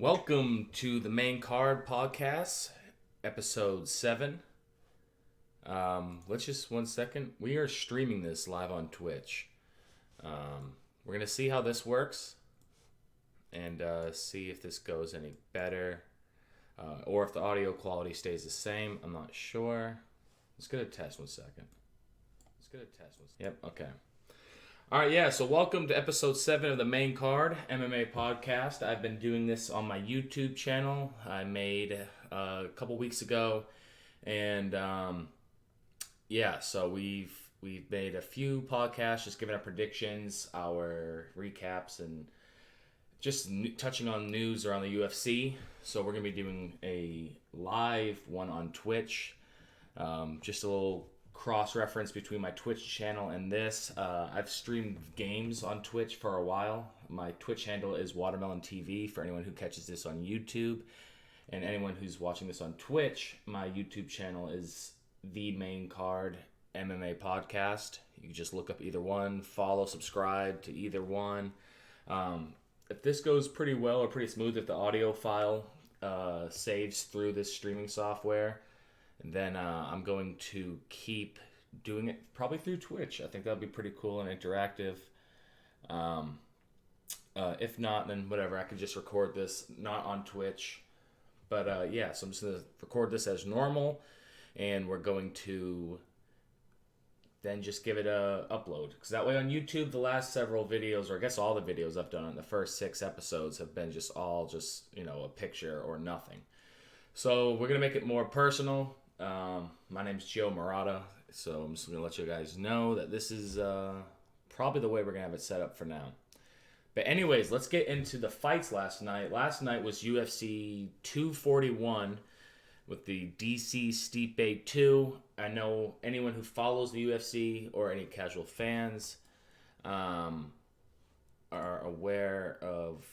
Welcome to the Main Card Podcast, episode 7. Let's just 1 second. We are streaming this live on Twitch. We're going to see how this works and see if this goes any better or if the audio quality stays the same. I'm not sure. Let's get a test 1 second. Yep, okay. All right, yeah, so welcome to episode 7 of the Main Card MMA podcast. I've been doing this on my YouTube channel. I made a couple weeks ago, and so we've made a few podcasts just giving our predictions, our recaps, and just touching on news around the UFC. So we're going to be doing a live one on Twitch, just a little cross-reference between my Twitch channel and this. I've streamed games on Twitch for a while. My Twitch handle is Watermelon TV for anyone who catches this on YouTube. And anyone who's watching this on Twitch, my YouTube channel is The Main Card MMA Podcast. You can just look up either one, follow, subscribe to either one. If this goes pretty well or pretty smooth, if the audio file saves through this streaming software, and then I'm going to keep doing it probably through Twitch. I think that'll be pretty cool and interactive. If not, then whatever. I could just record this not on Twitch. But so I'm just going to record this as normal. And we're going to then just give it a upload. Because that way on YouTube, the last several videos, or I guess all the videos I've done in the first 6 episodes have been just a picture or nothing. So we're going to make it more personal. My name's Joe Murata, so I'm just going to let you guys know that this is probably the way we're going to have it set up for now. But anyways, let's get into the fights last night. Last night was UFC 241 with the DC Stipe 2. I know anyone who follows the UFC or any casual fans are aware of...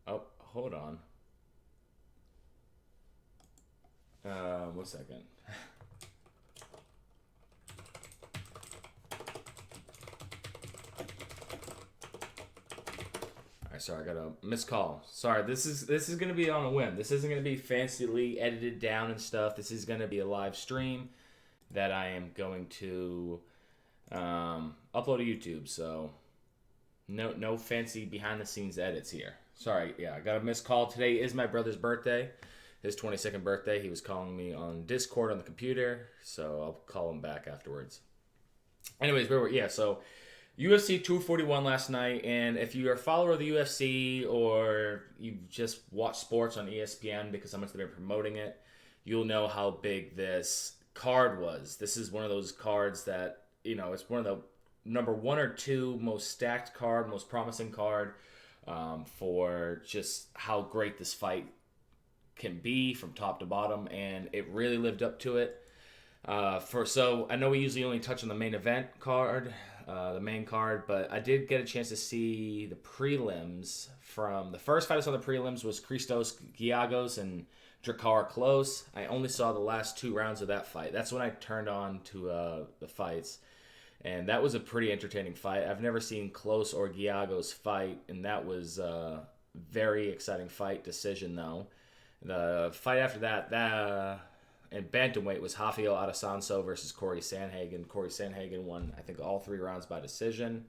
Oh, hold on. 1 second. Alright, sorry, I got a missed call. Sorry, this is gonna be on a whim. This isn't gonna be fancily edited down and stuff. This is gonna be a live stream that I am going to upload to YouTube. So no fancy behind the scenes edits here. Sorry, yeah, I got a missed call. Today is my brother's birthday. His 22nd birthday. He was calling me on Discord on the computer, so I'll call him back afterwards. Anyways, so UFC 241 last night, and if you're a follower of the UFC or you just watch sports on ESPN because how much they've been promoting it, you'll know how big this card was. This is one of those cards that, it's one of the number 1 or 2 most stacked card, most promising card for just how great this fight can be from top to bottom, and it really lived up to it. So I know we usually only touch on the main event card, the main card, but I did get a chance to see the prelims. From the first fight I saw the prelims was Christos Giagos and Drakkar Klose. I only saw the last 2 rounds of that fight. That's when I turned on to the fights, and that was a pretty entertaining fight. I've never seen Klose or Giagos fight, and that was a very exciting fight. Decision though. The fight after that in bantamweight was Rafael Adesanya versus Corey Sandhagen. Corey Sandhagen won, I think, all 3 rounds by decision.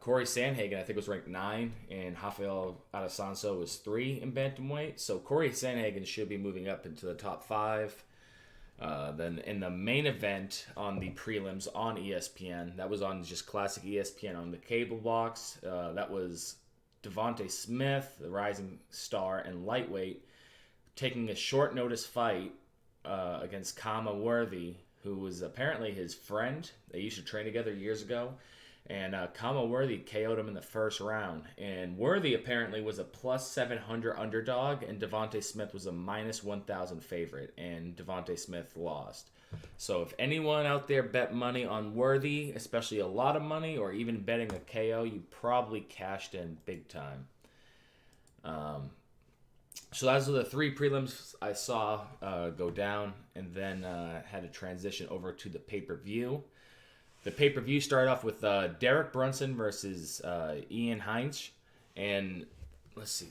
Corey Sandhagen, I think, was ranked 9, and Rafael Adesanya was 3 in bantamweight. So Corey Sandhagen should be moving up into the top 5. Then in the main event on the prelims on ESPN, that was on just classic ESPN on the cable box. That was Devontae Smith, the rising star and lightweight, taking a short notice fight against Kama Worthy, who was apparently his friend. They used to train together years ago. And Kama Worthy KO'd him in the first round. And Worthy apparently was a plus 700 underdog, and Devontae Smith was a minus 1,000 favorite, and Devontae Smith lost. So if anyone out there bet money on Worthy, especially a lot of money, or even betting a KO, you probably cashed in big time. So those are the 3 prelims I saw go down, and then had to transition over to the pay-per-view. The pay-per-view started off with Derek Brunson versus Ian Heinz, and let's see,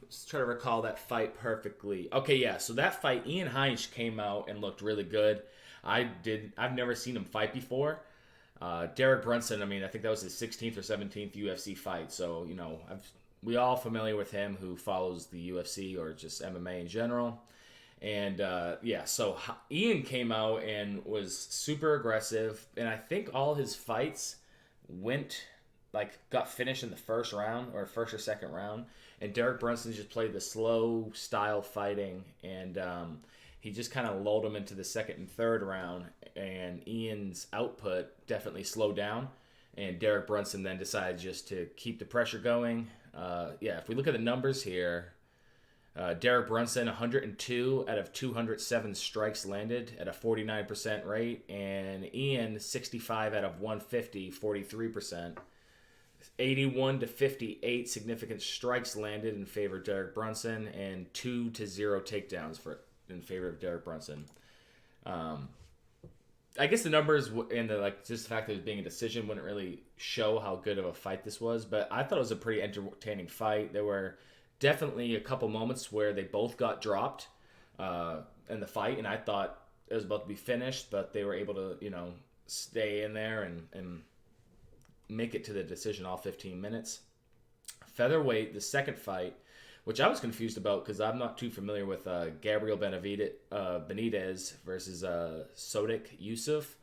Let's try to recall that fight perfectly. Okay, yeah. So that fight, Ian Heinisch came out and looked really good. I've never seen him fight before. Derek Brunson, I mean, I think that was his 16th or 17th UFC fight. So, we all familiar with him who follows the UFC or just MMA in general. And so Ian came out and was super aggressive. And I think all his fights got finished in the first round or first or second round. And Derek Brunson just played the slow style fighting. And he just kind of lulled him into the second and third round. And Ian's output definitely slowed down. And Derek Brunson then decided just to keep the pressure going. If we look at the numbers here, Derek Brunson, 102 out of 207 strikes landed at a 49% rate. And Ian, 65 out of 150, 43%. 81 to 58 significant strikes landed in favor of Derek Brunson, and 2-0 takedowns in favor of Derek Brunson. I guess the numbers and just the fact that it was being a decision wouldn't really show how good of a fight this was, but I thought it was a pretty entertaining fight. There were definitely a couple moments where they both got dropped in the fight, and I thought it was about to be finished, but they were able to, stay in there and make it to the decision all 15 minutes. Featherweight, the second fight, which I was confused about because I'm not too familiar with Gabriel Benitez versus Sodik Yusuf.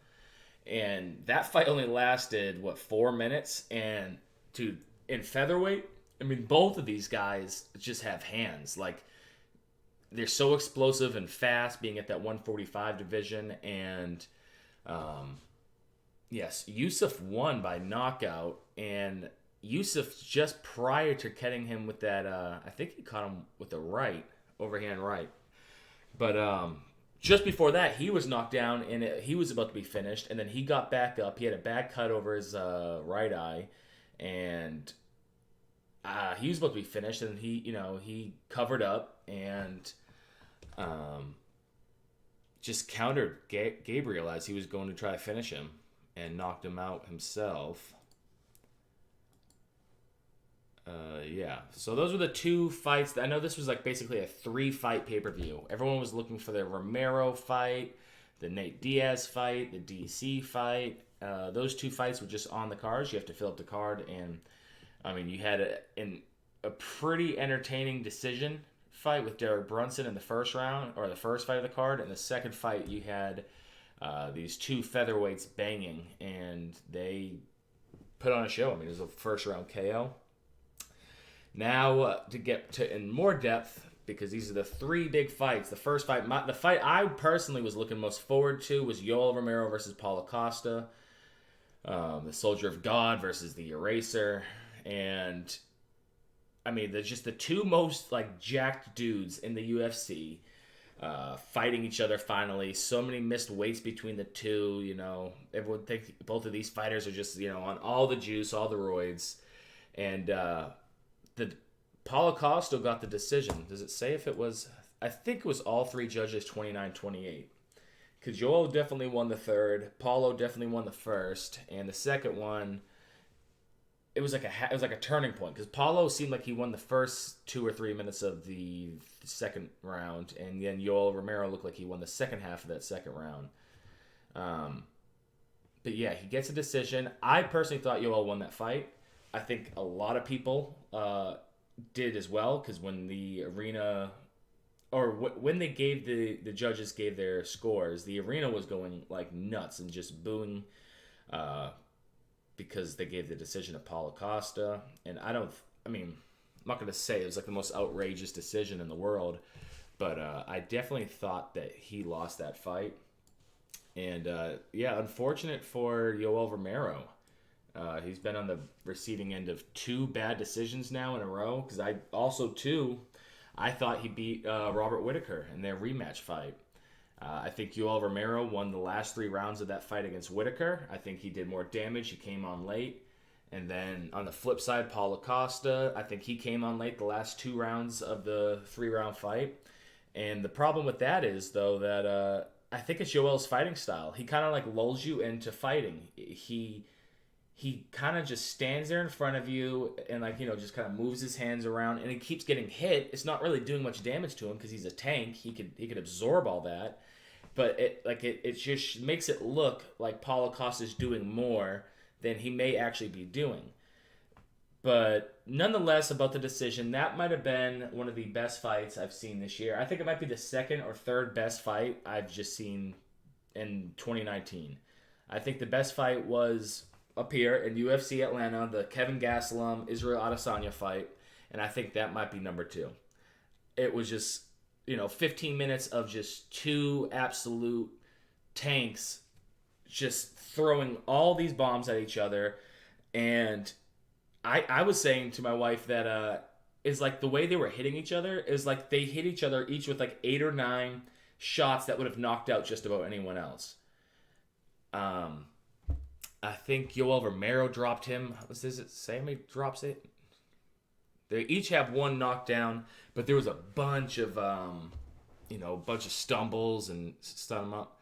And that fight only lasted, 4 minutes? And, dude, in featherweight, I mean, both of these guys just have hands. Like, they're so explosive and fast being at that 145 division. And, yes, Yusuf won by knockout. And Yusuf, just prior to cutting him with that, I think he caught him with the overhand right. But just before that, he was knocked down, and he was about to be finished. And then he got back up. He had a bad cut over his right eye, and he was about to be finished. And he covered up and just countered Gabriel as he was going to try to finish him and knocked him out himself. So those were the two fights. I know this was basically a 3-fight pay-per-view. Everyone was looking for the Romero fight, the Nate Diaz fight, the DC fight. Those two fights were just on the cards. You have to fill up the card, and I mean, you had a pretty entertaining decision fight with Derek Brunson in the first round, or the first fight of the card. And the second fight, you had these two featherweights banging, and they put on a show. I mean, it was a first-round KO. Now, to get to in more depth, because these are the three big fights. The first fight, the fight I personally was looking most forward to was Yoel Romero versus Paulo Costa, the Soldier of God versus the Eraser. And, I mean, they're just the two most, jacked dudes in the UFC fighting each other finally. So many missed weights between the two, Everyone thinks both of these fighters are just, on all the juice, all the roids. And, the Paulo Costa got the decision. Does it say if it was? I think it was all three judges 29-28. Because Joel definitely won the third, Paulo definitely won the first, and the second one, it was like a turning point. Because Paulo seemed like he won the first 2 or 3 minutes of the second round, and then Yoel Romero looked like he won the second half of that second round. But yeah, he gets a decision. I personally thought Yoel won that fight. I think a lot of people did as well, because when the arena, or when they gave the judges gave their scores, the arena was going nuts and just booing because they gave the decision to Paulo Costa. And I'm not going to say it was the most outrageous decision in the world, but I definitely thought that he lost that fight. And unfortunate for Yoel Romero. He's been on the receiving end of 2 bad decisions now in a row. Because I thought he beat Robert Whittaker in their rematch fight. I think Yoel Romero won the last 3 rounds of that fight against Whittaker. I think he did more damage. He came on late. And then on the flip side, Paulo Costa, I think he came on late the last 2 rounds of the 3-round fight. And the problem with that is, though, that I think it's Yoel's fighting style. He kind of lulls you into fighting. he kind of just stands there in front of you and like just kind of moves his hands around and he keeps getting hit. It's not really doing much damage to him because he's a tank. He could absorb all that, but it just makes it look like Paulo Costa's doing more than he may actually be doing. But nonetheless, about the decision, that might have been one of the best fights I've seen this year. I think it might be the second or third best fight I've just seen in 2019. I think the best fight was up here in UFC Atlanta, the Kevin Gastelum Israel Adesanya fight, and I think that might be number 2. It was just 15 minutes of just two absolute tanks just throwing all these bombs at each other. And I was saying to my wife that is like the way they were hitting each other is like they hit each other each with like 8 or 9 shots that would have knocked out just about anyone else. I think Yoel Romero dropped him. Does it say how many drops it? They each have one knockdown, but there was a bunch of stumbles and stun them up.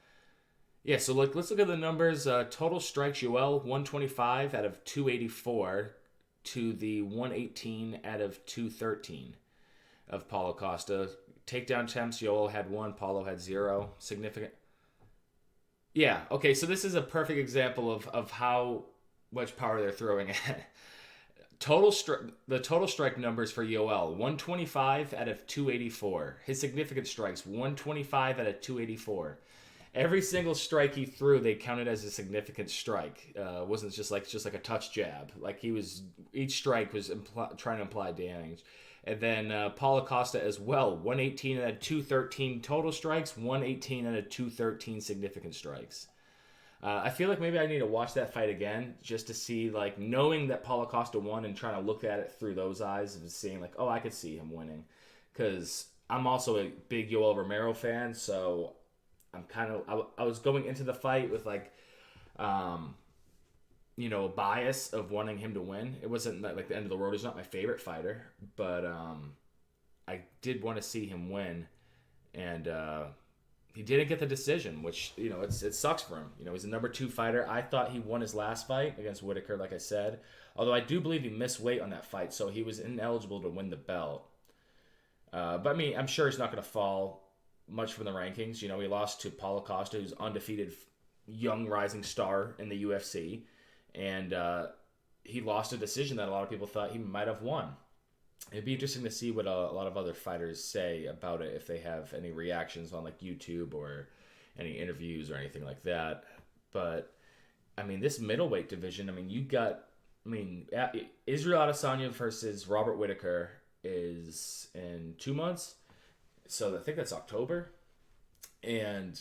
Yeah, so let's look at the numbers. Total strikes, Yoel 125 out of 284 to the 118 out of 213 of Paulo Costa. Takedown attempts, Yoel had 1, Paulo had 0. Significant. Yeah, okay, so this is a perfect example of how much power they're throwing at. The total strike numbers for Yoel, 125 out of 284. His significant strikes, 125 out of 284. Every single strike he threw, they counted as a significant strike. Wasn't just like a touch jab. Like each strike was trying to imply damage. And then Paulo Costa as well, 118 out of 213 total strikes, 118 out of 213 significant strikes. I feel like maybe I need to watch that fight again just to see, like, knowing that Paulo Costa won and trying to look at it through those eyes and seeing, like, oh, I could see him winning. Because I'm also a big Yoel Romero fan, so I'm I was going into the fight with, like, a bias of wanting him to win. It wasn't like the end of the world. He's not my favorite fighter, but I did want to see him win, and he didn't get the decision, which it sucks for him. He's a number 2 fighter. I thought he won his last fight against Whitaker, like I said, although I do believe he missed weight on that fight, so he was ineligible to win the belt. But I mean, I'm sure he's not going to fall much from the rankings. He lost to Paulo Costa, who's undefeated young rising star in the UFC. And he lost a decision that a lot of people thought he might have won. It'd be interesting to see what a lot of other fighters say about it, if they have any reactions on like YouTube or any interviews or anything like that. But I mean, this middleweight division, Israel Adesanya versus Robert Whitaker is in 2 months. So I think that's October. And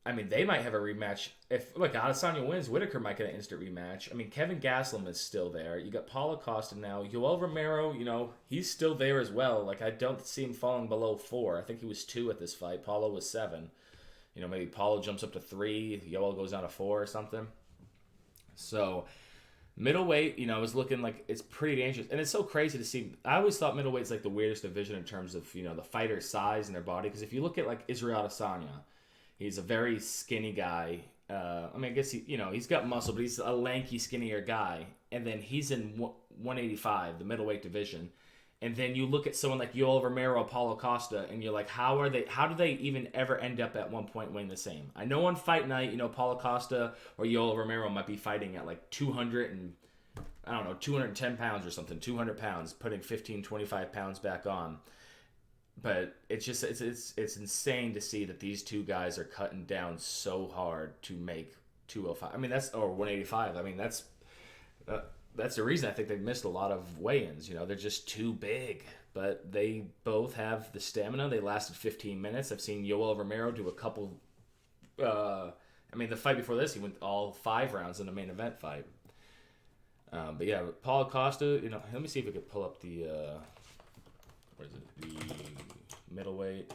I mean, they might have a rematch. If Adesanya wins, Whitaker might get an instant rematch. I mean, Kevin Gastelum is still there. You got Paulo Costa now. Yoel Romero, he's still there as well. Like, I don't see him falling below 4. I think he was 2 at this fight. Paulo was 7. Maybe Paulo jumps up to 3. Yoel goes down to 4 or something. So, middleweight, is looking like it's pretty dangerous. And it's so crazy to see. I always thought middleweight's like the weirdest division in terms of, the fighter's size and their body. Because if you look at, like, Israel Adesanya, he's a very skinny guy. I guess he's got muscle, but he's a lanky, skinnier guy. And then he's in 185, the middleweight division. And then you look at someone like Yoel Romero, Paulo Costa, and you're like, how do they even ever end up at one point weighing the same? I know on fight night, Paulo Costa or Yoel Romero might be fighting at like 210 pounds or something, 200 pounds, putting 15, 25 pounds back on. But it's just it's insane to see that these two guys are cutting down so hard to make 205. I mean, or 185. I mean, that's the reason I think they've missed a lot of weigh-ins. They're just too big. But they both have the stamina. They lasted 15 minutes. I've seen Yoel Romero do a couple. The fight before this, he went all 5 rounds in the main event fight. But yeah, Paulo Costa. Let me see if we could pull up the. Where is it? The middleweight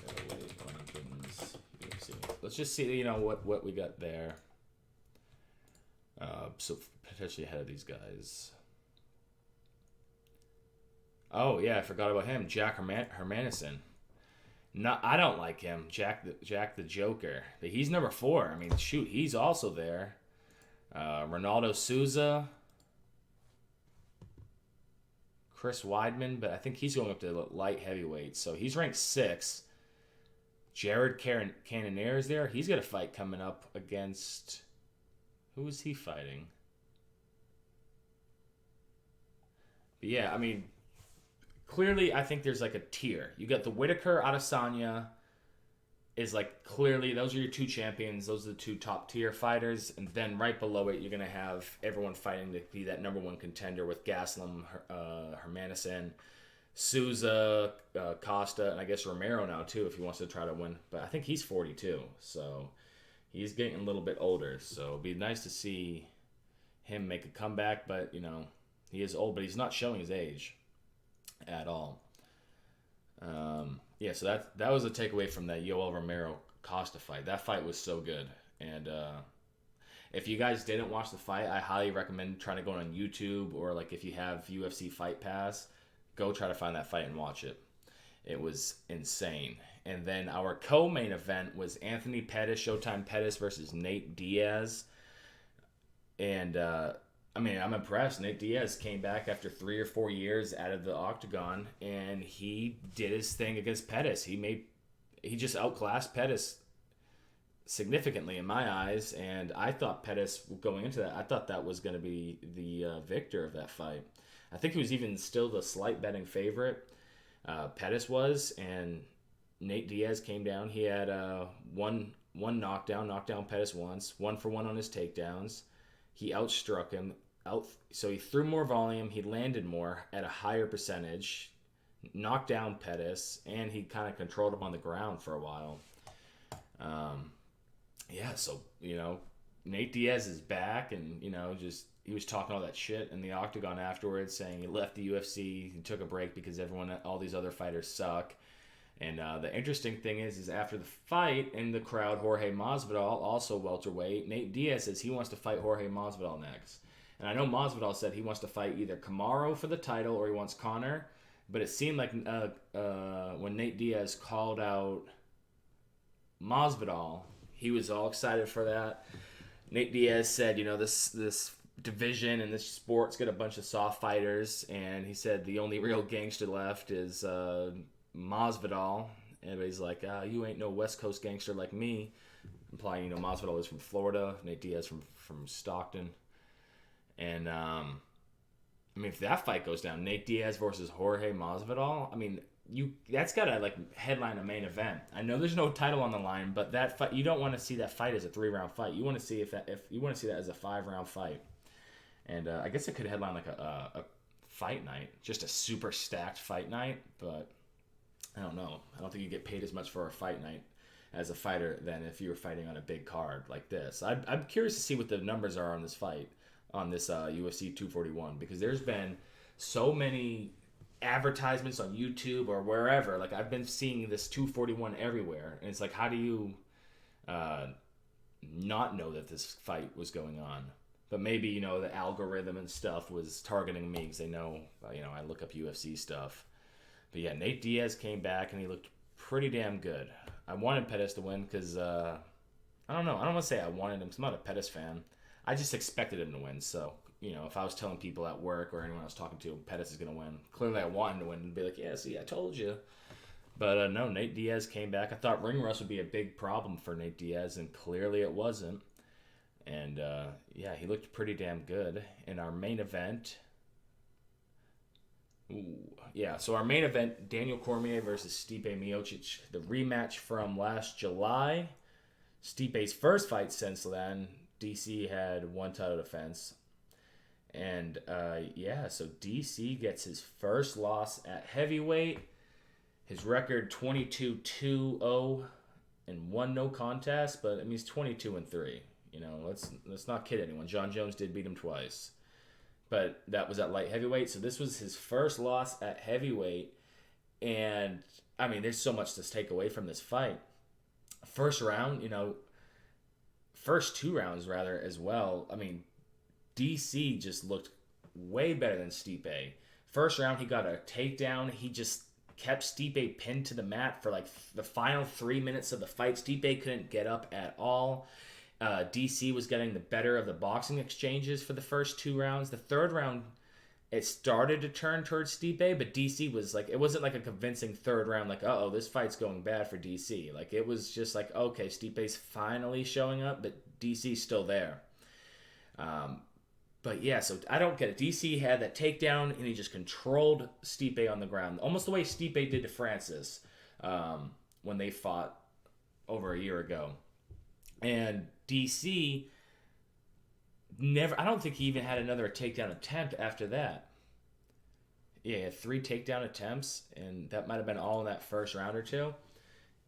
rankings. Let's just see, what we got there. So potentially ahead of these guys. Oh yeah, I forgot about him. Jack Hermanson. No, I don't like him. Jack the Joker. He's number 4. I mean, shoot, he's also there. Ronaldo Souza, Chris Weidman, but I think he's going up to light heavyweight, so he's ranked 6. Jared Cannonier is there. He's got a fight coming up against... Who is he fighting? But yeah, I mean, clearly I think there's like a tier. You got the Whitaker Adesanya is like clearly those are your 2 champions. Those are the 2 top tier fighters. And then right below it, you're going to have everyone fighting to be that number 1 contender with Gaslam, Hermanison, Souza, Costa, and I guess Romero now too if he wants to try to win. But I think he's 42, so he's getting a little bit older. So it'd be nice to see him make a comeback. But, you know, he is old, but he's not showing his age at all. Yeah, so that was a takeaway from that Yoel Romero Costa fight. That fight was so good. And if you guys didn't watch the fight, I highly recommend trying to go on YouTube, or like if you have UFC Fight Pass, go try to find that fight and watch it. It was insane. And then our co-main event was Anthony Pettis, Showtime Pettis versus Nate Diaz. And I mean, I'm impressed. Nate Diaz came back after 3 or 4 years out of the octagon, and he did his thing against Pettis. He just outclassed Pettis significantly in my eyes, and I thought Pettis, going into that, I thought that was going to be the victor of that fight. I think he was even still the slight betting favorite. Pettis was, and Nate Diaz came down. He had one knocked down Pettis once, 1-for-1 on his takedowns. He outstruck him. So he threw more volume, he landed more at a higher percentage, knocked down Pettis, and he kind of controlled him on the ground for a while. Yeah, so, you know, Nate Diaz is back, and, you know, just he was talking all that shit in the octagon afterwards, saying he left the UFC, he took a break because all these other fighters suck. And the interesting thing is after the fight in the crowd, Jorge Masvidal, also welterweight, Nate Diaz says he wants to fight Jorge Masvidal next. And I know Masvidal said he wants to fight either Kamaru for the title or he wants Conor. But it seemed like when Nate Diaz called out Masvidal, he was all excited for that. Nate Diaz said, you know, this division and this sport's got a bunch of soft fighters. And he said the only real gangster left is Masvidal. Everybody's like, you ain't no West Coast gangster like me. Implying, you know, Masvidal is from Florida. Nate Diaz from Stockton. And, I mean, if that fight goes down, Nate Diaz versus Jorge Masvidal, I mean, that's got to, like, headline a main event. I know there's no title on the line, but that fight, you don't want to see that fight as a 3-round fight. You want to see if you want to see that as a 5-round fight. And I guess it could headline, like, a fight night, just a super stacked fight night, but I don't know. I don't think you get paid as much for a fight night as a fighter than if you were fighting on a big card like this. I'm curious to see what the numbers are on this fight, on this UFC 241, because there's been so many advertisements on YouTube or wherever. Like, I've been seeing this 241 everywhere, and it's like, how do you not know that this fight was going on? But maybe, you know, the algorithm and stuff was targeting me because they know, you know, I look up UFC stuff. But yeah, Nate Diaz came back and he looked pretty damn good. I wanted Pettis to win because, I don't know. I don't want to say I wanted him. I'm not a Pettis fan. I just expected him to win. So, you know, if I was telling people at work or anyone I was talking to, Pettis is going to win. Clearly I want him to win and be like, yeah, see, I told you. But no, Nate Diaz came back. I thought ring rust would be a big problem for Nate Diaz, and clearly it wasn't. And, yeah, he looked pretty damn good. In our main event... Yeah, so our main event, Daniel Cormier versus Stipe Miocic, the rematch from last July. Stipe's first fight since then. DC had one title defense. And, yeah, so DC gets his first loss at heavyweight. His record 22-2-0 and 1 no contest, but it means 22-3. You know, let's not kid anyone. John Jones did beat him twice. But that was at light heavyweight. So this was his first loss at heavyweight. And, I mean, there's so much to take away from this fight. First round, you know, first 2 rounds, rather, as well. I mean, DC just looked way better than Stipe. First round, he got a takedown. He just kept Stipe pinned to the mat for, like, the final 3 minutes of the fight. Stipe couldn't get up at all. DC was getting the better of the boxing exchanges for the first 2 rounds. The third round, it started to turn towards Stipe, but DC was like, it wasn't like a convincing third round, like, uh-oh, this fight's going bad for DC. Like, it was just like, okay, Stipe's finally showing up, but DC's still there. But yeah, so I don't get it. DC had that takedown, and he just controlled Stipe on the ground, almost the way Stipe did to Francis when they fought over a year ago. And DC never, I don't think he even had another takedown attempt after that. Yeah, he had 3 takedown attempts, and that might have been all in that first round or two.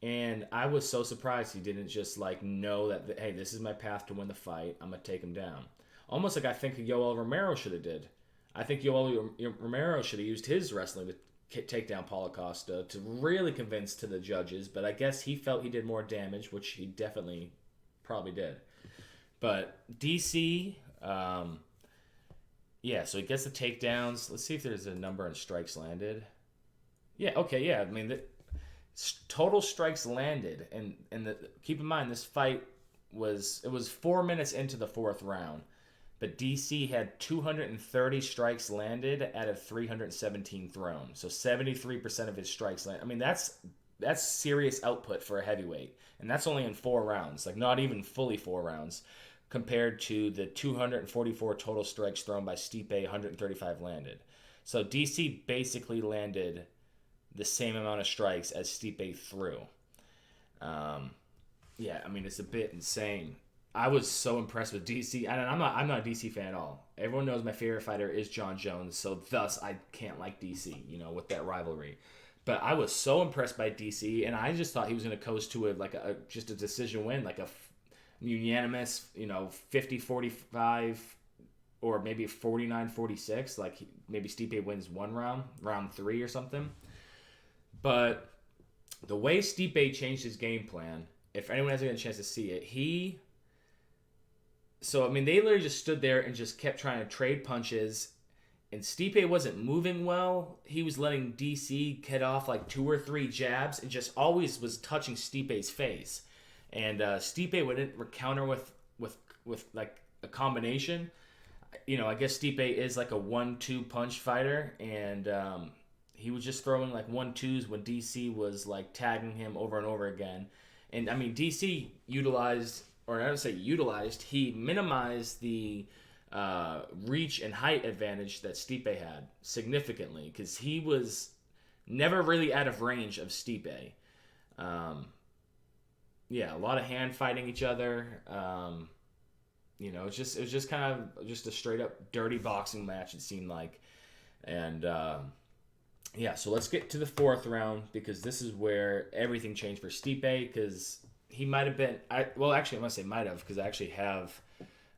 And I was so surprised he didn't just like know that, hey, this is my path to win the fight. I'm going to take him down. Almost like I think Yoel Romero should have did. I think Yoel Romero should have used his wrestling to take down Paulo Costa to really convince to the judges. But I guess he felt he did more damage, which he definitely probably did. But DC, yeah, so he gets the takedowns. Let's see if there's a number on strikes landed. Yeah, okay, yeah. I mean, the total strikes landed. And keep in mind, this fight was 4 minutes into the 4th round. But DC had 230 strikes landed out of 317 thrown. So 73% of his strikes landed. I mean, that's serious output for a heavyweight. And that's only in 4 rounds. Like, not even fully 4 rounds. Compared to the 244 total strikes thrown by Stipe, 135 landed. So DC basically landed the same amount of strikes as Stipe threw. Yeah, I mean, it's a bit insane. I was so impressed with DC. And I'm not a DC fan at all. Everyone knows my favorite fighter is John Jones, so thus I can't like DC, with that rivalry. But I was so impressed by DC, and I just thought he was going to coast to just a decision win, like a unanimous, 50-45, or maybe 49-46. Like, maybe Stipe wins one round 3 or something. But the way Stipe changed his game plan, if anyone hasn't had a chance to see it, they literally just stood there and just kept trying to trade punches, and Stipe wasn't moving well. He was letting DC get off like 2 or 3 jabs and just always was touching Stipe's face. And Stipe would counter with like a combination. I guess Stipe is like a 1-2 punch fighter, and he was just throwing like 1-2s when DC was like tagging him over and over again. And I mean, DC utilized, or I don't say utilized, he minimized the reach and height advantage that Stipe had significantly, because he was never really out of range of Stipe. Yeah, a lot of hand fighting each other. It was just kind of just a straight up dirty boxing match, it seemed like. And yeah, so let's get to the 4th round, because this is where everything changed for Stipe, because he might have been, I'm going to say might have, because I actually have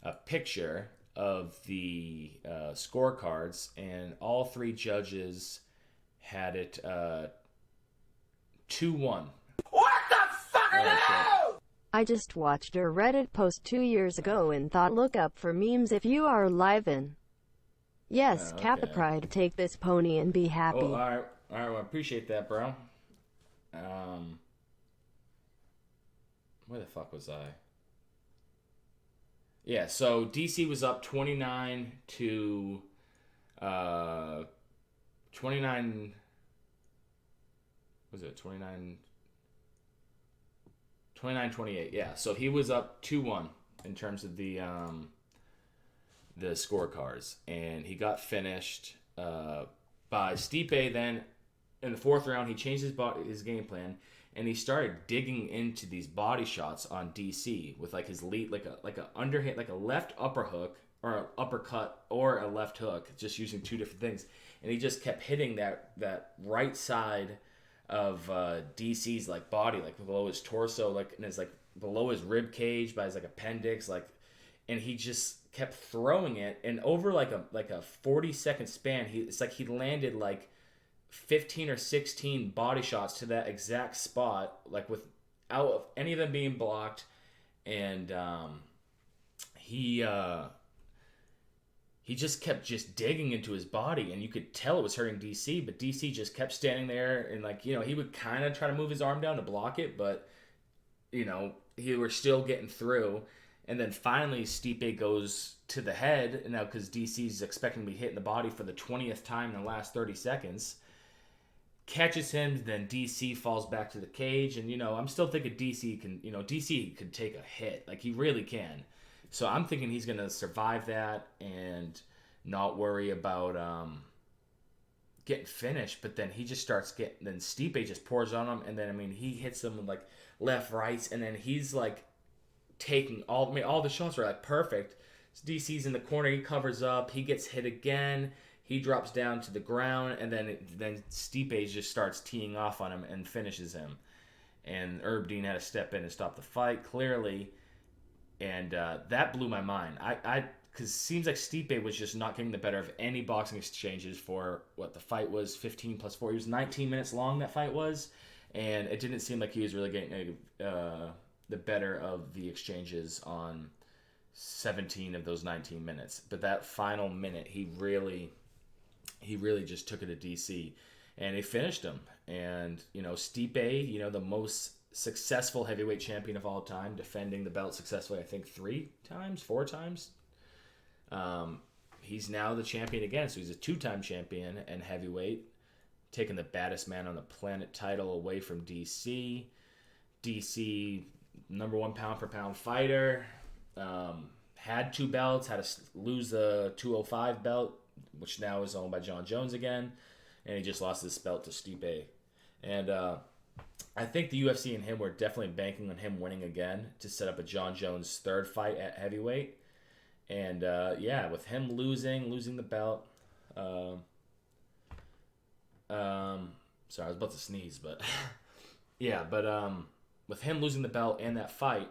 a picture of the scorecards, and all 3 judges had it 2-1. I just watched a Reddit post 2 years ago and thought, look up for memes if you are live in. Yes, Okay. Kappa Pride, take this pony and be happy. Oh, all right, well, I appreciate that, bro. Where the fuck was I? Yeah, so DC was up 29 to 29. Was it 29? 29-28, yeah. So he was up 2-1 in terms of the scorecards, and he got finished by Stipe. Then in the 4th round, he changed his game plan, and he started digging into these body shots on DC with like his lead, like a underhand, like a left upper hook or an uppercut or a left hook, just using 2 different things, and he just kept hitting that right side of DC's like body, like below his torso, like, and it's like below his rib cage by his like appendix, like, and he just kept throwing it, and over like a 40-second span, it's like he landed like 15 or 16 body shots to that exact spot, like without any of them being blocked, and he just kept just digging into his body, and you could tell it was hurting DC, but DC just kept standing there, and like, he would kind of try to move his arm down to block it, but he were still getting through, And then finally, Stipe goes to the head, now because DC's expecting to be hit in the body for the 20th time in the last 30 seconds. Catches him, then DC falls back to the cage. And, I'm still thinking DC could take a hit. Like, he really can. So I'm thinking he's going to survive that and not worry about getting finished. But then he just then Stipe just pours on him. And then, he hits him with, like, left, right. And then he's, like, taking all the shots were like perfect. DC's in the corner, he covers up, he gets hit again, he drops down to the ground, and then Stipe just starts teeing off on him and finishes him. And Herb Dean had to step in and stop the fight clearly, and that blew my mind. Because it seems like Stipe was just not getting the better of any boxing exchanges for what the fight was, 15 plus 4. It was 19 minutes long, that fight was, and it didn't seem like he was really getting the better of the exchanges on 17 of those 19 minutes. But that final minute, he really just took it to DC, and he finished him. And, Stipe, the most successful heavyweight champion of all time, defending the belt successfully, I think 4 times. He's now the champion again, so he's a 2-time champion and heavyweight, taking the baddest man on the planet title away from DC. DC, number 1 pound for pound fighter, had 2 belts, had to lose the 205 belt, which now is owned by John Jones again, and he just lost this belt to Stipe. And I think the UFC and him were definitely banking on him winning again to set up a John Jones 3rd fight at heavyweight. And with him losing the belt, sorry, I was about to sneeze, but with him losing the belt and that fight,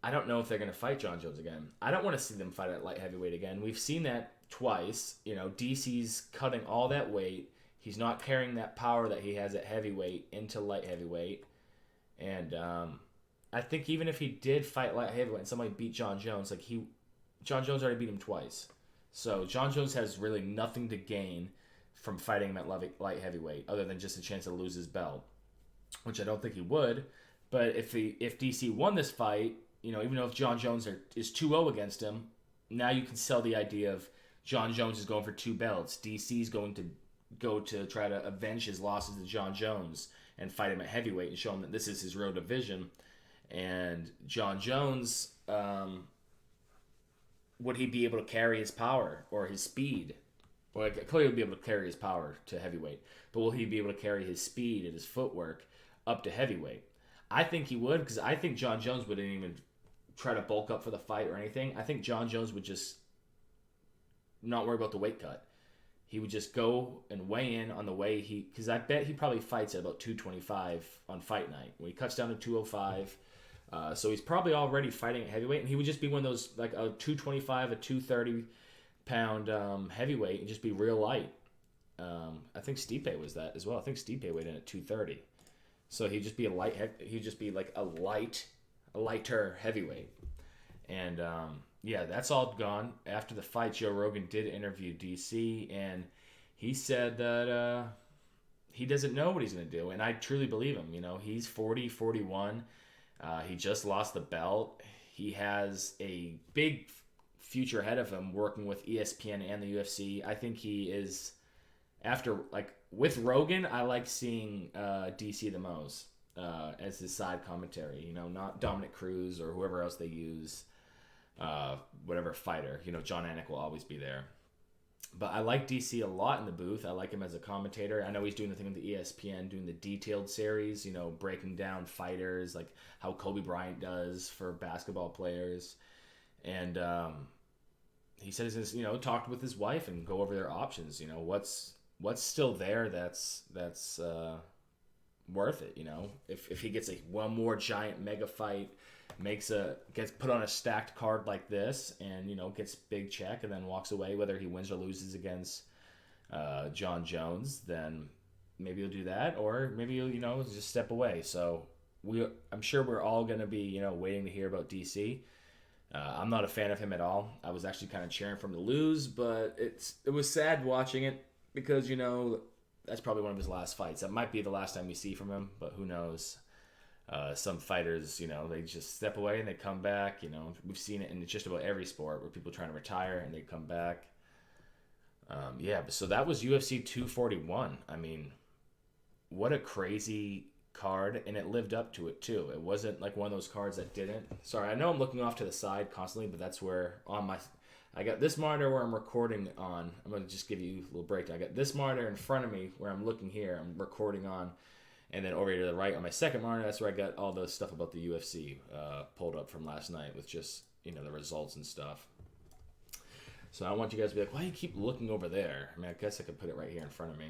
I don't know if they're going to fight John Jones again. I don't want to see them fight at light heavyweight again. We've seen that twice. DC's cutting all that weight. He's not carrying that power that he has at heavyweight into light heavyweight. And I think even if he did fight light heavyweight and somebody beat John Jones, John Jones already beat him twice. So John Jones has really nothing to gain from fighting him at light heavyweight other than just a chance to lose his belt, which I don't think he would. But if DC won this fight, even though if John Jones is 2-0 against him, now you can sell the idea of John Jones is going for 2 belts. DC's going to go to try to avenge his losses to John Jones and fight him at heavyweight and show him that this is his real division. And John Jones, would he be able to carry his power or his speed? Well, clearly he'll be able to carry his power to heavyweight, but will he be able to carry his speed and his footwork up to heavyweight? I think he would, because I think John Jones wouldn't even try to bulk up for the fight or anything. I think John Jones would just not worry about the weight cut. He would just go and weigh in on the way because I bet he probably fights at about 225 on fight night. When he cuts down to 205, so he's probably already fighting at heavyweight, and he would just be one of those, like a 225, a 230 pound heavyweight, and just be real light. I think Stipe was that as well. I think Stipe weighed in at 230, so he'd just be he'd just be like a lighter heavyweight. And that's all gone. After the fight, Joe Rogan did interview DC, and he said that he doesn't know what he's going to do, and I truly believe him. He's 40, 41. He just lost the belt. He has a big future ahead of him working with ESPN and the UFC. I think he is, with Rogan, I like seeing DC the most as his side commentary. Not Dominic Cruz or whoever else they use, whatever fighter. John Anik will always be there. But I like DC a lot in the booth. I like him as a commentator. I know he's doing the thing with the ESPN, doing the detailed series, breaking down fighters, like how Kobe Bryant does for basketball players. And he says, talked with his wife and go over their options. What's still there that's worth it. If he gets one more giant mega fight, gets put on a stacked card like this, and gets big check and then walks away, whether he wins or loses against John Jones, then maybe he'll do that, or maybe he'll just step away. So I'm sure we're all gonna be waiting to hear about DC. I'm not a fan of him at all. I was actually kind of cheering for him to lose, but it was sad watching it because that's probably one of his last fights. That might be the last time we see from him, but who knows? Some fighters, they just step away and they come back. We've seen it in just about every sport where people are trying to retire and they come back. Yeah, so that was UFC 241. I mean, what a crazy card, and it lived up to it too. It wasn't like one of those cards that didn't. Sorry, I know I'm looking off to the side constantly, but that's where I got this monitor where I'm recording on. I'm going to just give you a little breakdown. I got this monitor in front of me where I'm looking here. I'm recording on. And then over here to the right on my second monitor, that's where I got all the stuff about the UFC pulled up from last night with just, the results and stuff. So I want you guys to be like, why do you keep looking over there? I mean, I guess I could put it right here in front of me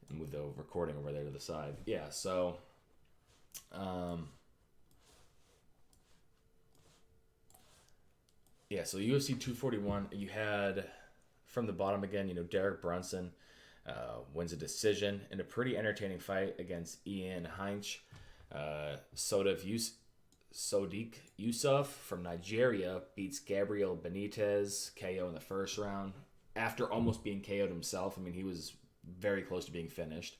and move the recording over there to the side. Yeah, so so UFC 241, you had from the bottom again, Derek Brunson wins a decision in a pretty entertaining fight against Ian Heinch. Sodiq Yusuf from Nigeria beats Gabriel Benitez KO in the first round after almost being KO'd himself. I mean, he was very close to being finished.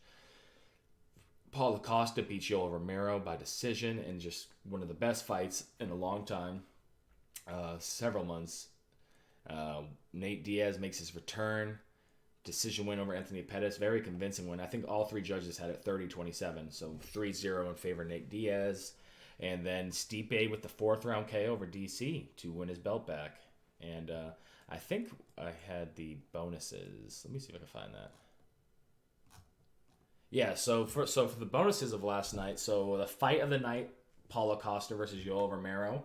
Paulo Costa beats Yoel Romero by decision in just one of the best fights in a long time, several months. Nate Diaz makes his return. Decision win over Anthony Pettis. Very convincing win. I think all three judges had it 30-27. So 3-0 in favor of Nate Diaz. And then Stipe with the fourth round KO over DC to win his belt back. And I think I had the bonuses. Let me see if I can find that. Yeah, so for the bonuses of last night, so the fight of the night, Paulo Costa versus Yoel Romero.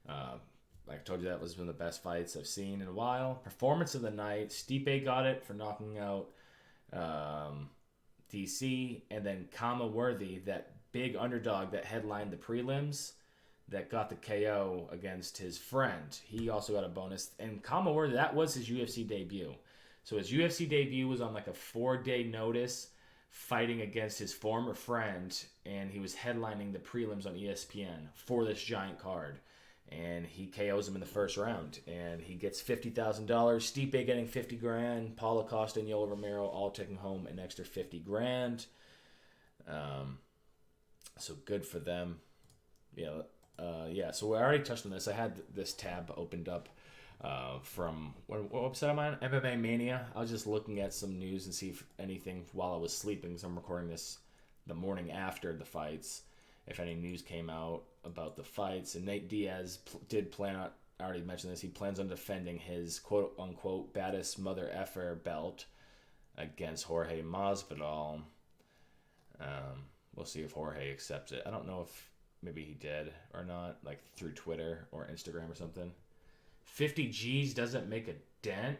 Like I told you, that was one of the best fights I've seen in a while. Performance of the night, Stipe got it for knocking out DC. And then Kama Worthy, that big underdog that headlined the prelims, that got the KO against his friend. He also got a bonus. And Kama Worthy, that was his UFC debut. So his UFC debut was on like a 4-day notice, fighting against his former friend, and he was headlining the prelims on ESPN for this giant card. And he KOs him in the first round, and he gets $50,000. Stipe getting $50,000. Paulo Costa and Yoel Romero all taking home an extra $50,000. So good for them. So we already touched on this. I had this tab opened up from what website am I on? MMA Mania. I was just looking at some news and see if anything while I was sleeping, because I'm recording this the morning after the fights. If any news came out about the fights. And Nate Diaz did plan on, I already mentioned this, he plans on defending his quote-unquote baddest mother effer belt against Jorge Masvidal. We'll see if Jorge accepts it. I don't know if maybe he did or not, like through Twitter or Instagram or something. 50 G's doesn't make a dent.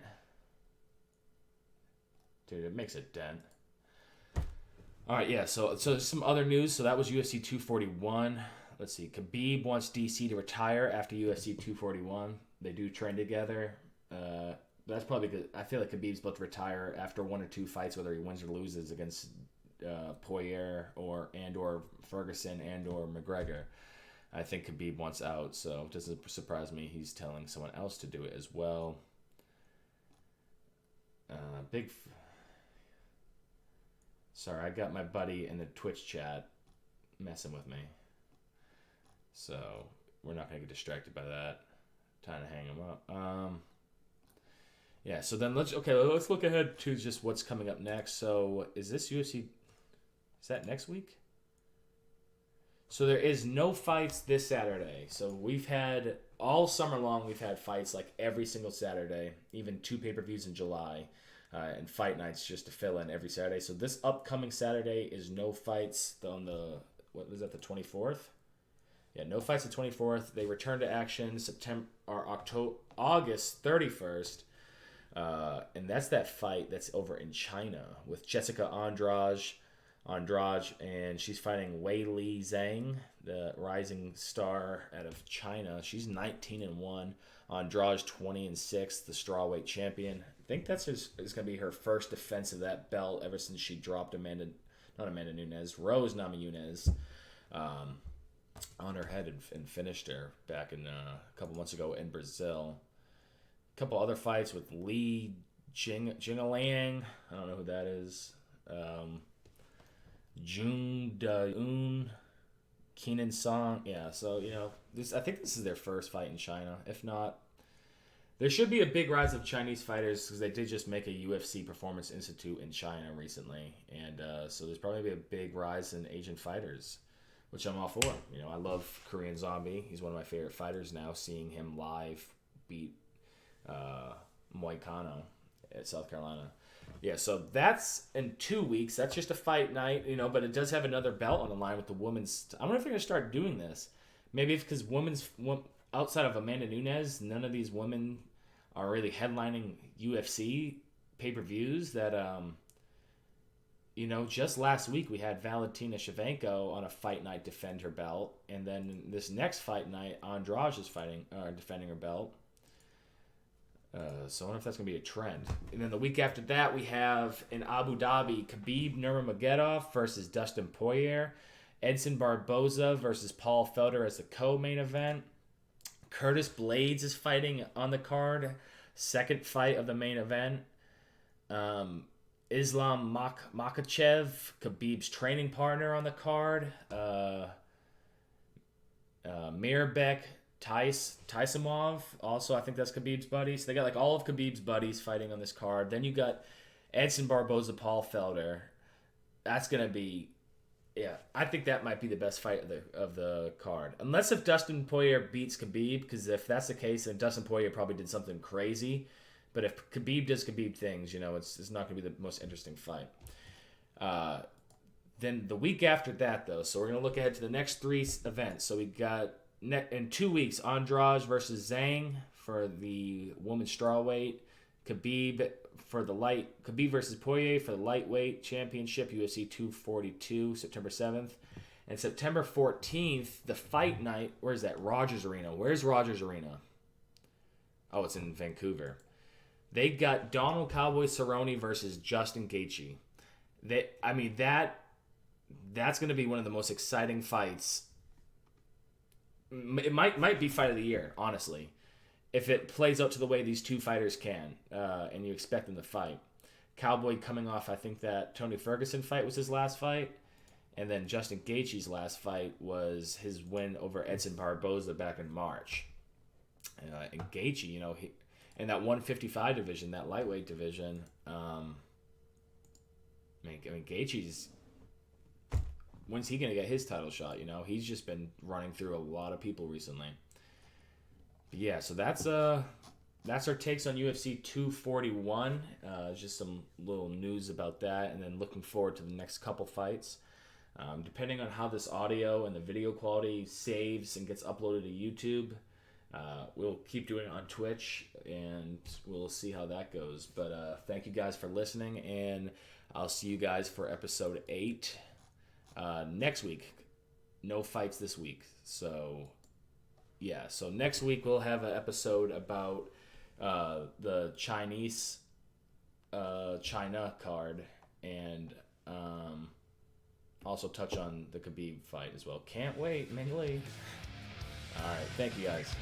Dude, it makes a dent. All right, yeah, so some other news. So that was UFC 241. Let's see. Khabib wants DC to retire after UFC 241. They do train together. That's probably good. I feel like Khabib's about to retire after one or two fights, whether he wins or loses against Poirier or Ferguson or McGregor. I think Khabib wants out, so it doesn't surprise me he's telling someone else to do it as well. Sorry, I got my buddy in the Twitch chat messing with me. So we're not going to get distracted by that. Time to hang him up. So then let's look ahead to just what's coming up next. So is this UFC, is that next week? So there is no fights this Saturday. So we've had, all summer long, we've had fights like every single Saturday, even 2 pay-per-views in July. And fight nights just to fill in every Saturday. So this upcoming Saturday is no fights on the 24th? Yeah, no fights the 24th. They return to action August 31st. And that's that fight that's over in China with Jessica Andrade, and she's fighting Wei Li Zhang, the rising star out of China. She's 19-1. Andrade 20-6, the strawweight champion. I think that's going to be her first defense of that belt ever since she dropped Rose Namajunas on her head and finished her back in a couple months ago in Brazil. A couple other fights with Li Jingliang. I don't know who that is. Jung Da-eun Keenan Song. Yeah, so, I think this is their first fight in China. If not, there should be a big rise of Chinese fighters because they did just make a UFC Performance Institute in China recently. And so there's probably be a big rise in Asian fighters, which I'm all for. I love Korean Zombie. He's one of my favorite fighters now. Seeing him live beat Moicano at South Carolina. Yeah, so that's in 2 weeks. That's just a fight night, but it does have another belt on the line with the women's. I wonder if they're going to start doing this. Maybe it's because outside of Amanda Nunes, none of these women are really headlining UFC pay-per-views that, just last week we had Valentina Shevchenko on a fight night defend her belt. And then this next fight night, Andrade is defending her belt. So I wonder if that's going to be a trend. And then the week after that, we have in Abu Dhabi, Khabib Nurmagomedov versus Dustin Poirier. Edson Barboza versus Paul Felder as the co-main event. Curtis Blades is fighting on the card. Second fight of the main event. Islam Makhachev, Khabib's training partner on the card. Mirbek Taisimov, also I think that's Khabib's buddy. So they got all of Khabib's buddies fighting on this card. Then you got Edson Barboza, Paul Felder. That's gonna be, I think that might be the best fight of the card. Unless if Dustin Poirier beats Khabib, because if that's the case, then Dustin Poirier probably did something crazy. But if Khabib does Khabib things, it's not gonna be the most interesting fight. Then the week after that, though, so we're gonna look ahead to the next 3 events. So we got in 2 weeks, Andrade versus Zhang for the women's strawweight. Khabib versus Poirier for the lightweight championship, UFC 242, September 7th. And September 14th, the fight night, where's that? Rogers Arena. Where's Rogers Arena? Oh, it's in Vancouver. They got Donald Cowboy Cerrone versus Justin Gaethje. That's going to be one of the most exciting fights. It might be fight of the year, honestly, if it plays out to the way these two fighters can, and you expect them to fight. Cowboy coming off, I think that Tony Ferguson fight was his last fight, and then Justin Gaethje's last fight was his win over Edson Barboza back in March. And Gaethje, in that 155 division, that lightweight division, Gaethje's. When's he going to get his title shot? He's just been running through a lot of people recently. But yeah, so that's our takes on UFC 241. Just some little news about that, and then looking forward to the next couple fights. Depending on how this audio and the video quality saves and gets uploaded to YouTube, we'll keep doing it on Twitch, and we'll see how that goes. But thank you guys for listening, and I'll see you guys for episode 8. Next week. No fights this week. So next week we'll have an episode about the Chinese China card, and also touch on the Khabib fight as well. Can't wait, Ming Lee. All right, thank you guys.